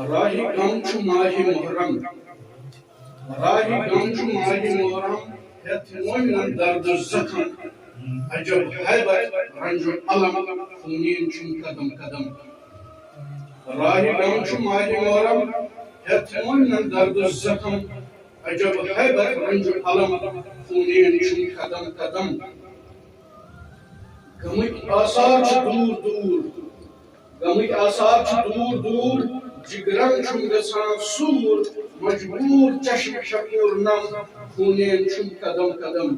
راہی گم چھ ماہی محرم راہی گم چھ ماہی محرم ہتھ مومنن درد زخم عجب حیبت رنج علم خونین چھ قدم قدم راہی گم چھ ماہی محرم ہتھ مومنن درد زخم عجب حیبت رنج علم خونین چھ قدم قدم گمک آثار چھ دور دور گمک آثار چھ دور دور جگرن چھ گژھان سور مجبور چشم شکور نم خونین چھ قدم قدم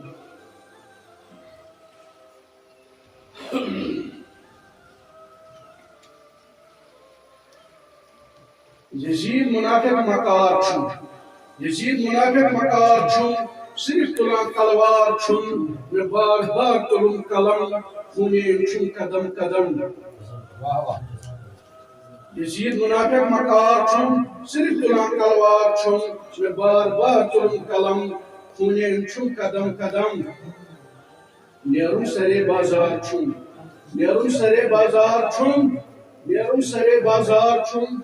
یزید منافق مکار چھ یزید منافق مکار چھ صرف تلان تلوار چھن میں بار بار تلن قلم خونین چھن قدم قدم یزید منافق مکار چھن صرف تلان تلوار چھن میں بار بار تلن قلم خونین چھن قدم قدم نیرون سرے بازار چھن نیرون سرے بازار چھن نیرون سرے بازار چھن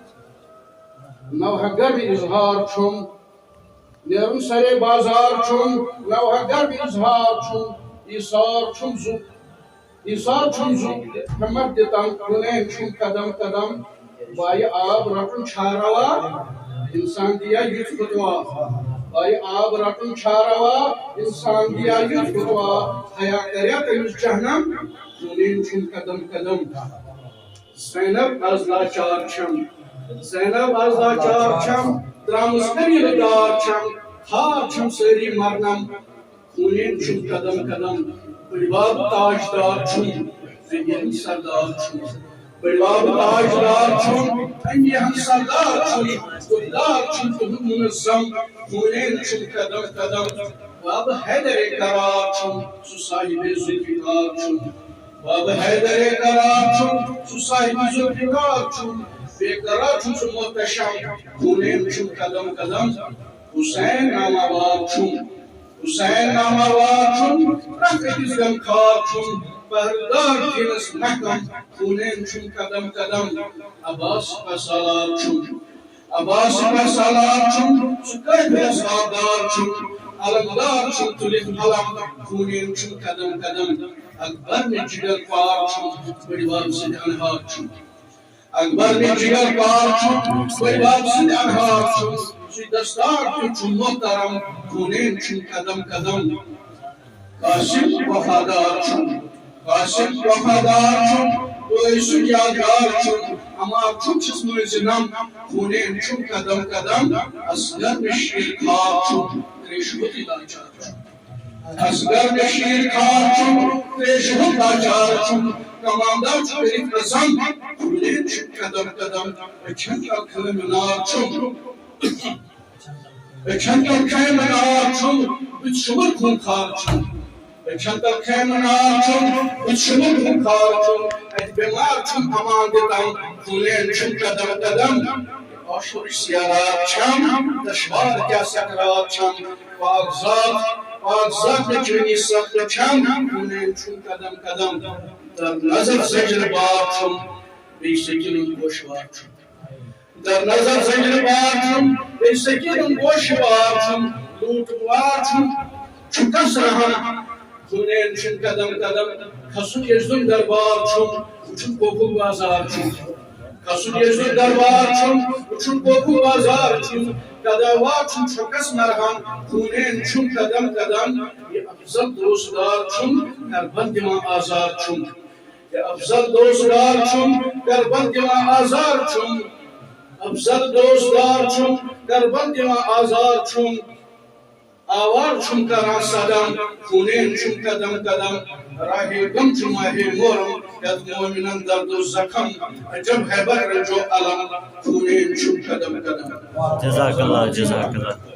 نوحہ گرم اظہار چھن نیرون سرے بازار چھن نوحہ گرم اظہار چھن ایثار چھن زو ہمت دیتن خونین چھن قدم قدم بائی آب رٹن چھاروا انسان دیا یوت فتوا بائی آب رٹن چھاروا انسان دیا یوت فتوا حیا کریا تمس جہنم خونین چھن قدم قدم زینب از لاچار چھم زینب از لاچار چھم درامس قبیل دار چھم ہار چھم سری مرنم خونین چھن قدم قدم بڑباب تاجدار چھم انڈین سردار چھم بڑباب تاجدار چھم انڈین سردار چھم خوددار چھم تہد منظم خونین چھن قدم قدم باب حیدر قرار چھم سو صاحب ذوالفقار چھم باب حیدر قرار چھم سو صاحب ذوالفقار چھم بے قرار چھم سو محتشم خونین چھن قدم قدم حسین نام آباد چھم حسین نام آباد چھم رنگ اکس غم خار چھم پہردار دینس محکم خونین چھن قدم قدم عباس پسالار چھم عباس پسالار چھم سکیت اصحابدار چھم علمدار چھم تلف علم خونین چھن قدم قدم اکبر میں جگر پار چھم بڑی باب سے انہار چھم اکبر میں جگر پار چھم بڑی باب سے انہار چھم دستار چھن محترم خونین چھن قدم قدم قاسم وفادار چھن قاسم وفادار چھن کوئی سجادار چھن اما چھن چس ملزنم خونین چھن قدم قدم اصغر میں شیر کھار چھن تریشوتی لاچار چھن اصغر میں شیر کھار چھن تریشوتی لاچار چھن کماندار چھن ایک رزم خونین چھن قدم قدم اچھن کا کلمنار چھن اچھنتر خیمنار چھن بچ شمر خون خار چھن اچھنتر خیمنار چھن بچ شمر خون خار چھن ایت بیمار چھن امان دیتن خونین چھن قدم قدم آشور سیارات چھن دشوار کیا سکرات چھن پاک ذات میں چونی سخت چھن خونین چھن قدم قدم در نظر زجر بار چھن بی سکینن گوشوار چھن در نظر زنجر بار چھن بے سکینن گوشوار چھن لوٹ بوار چھن چھکس رہن خونین چھن قدم قدم کھسن یزدن دربار چھن وچھن کوکو بازار چھن کھسن یزدن دربار چھن وچھن کوکو بازار چھن قدوار چھن چھکس مرہن خونین چھن قدم قدم یہ افضل دوستدار چھن کربند دیوان آزار چھن یہ افضل دوستدار چھن کربند دیوان آزار چھن افضل دوستدار چھن کربند دیوان آزار چھن آوار چھن کران صدم خونین چھن قدم قدم راہی گم چھن ماہی مورم ید مومنن درد و زخم عجب ہے بکر جو علم خونین چھن قدم قدم جزاک اللہ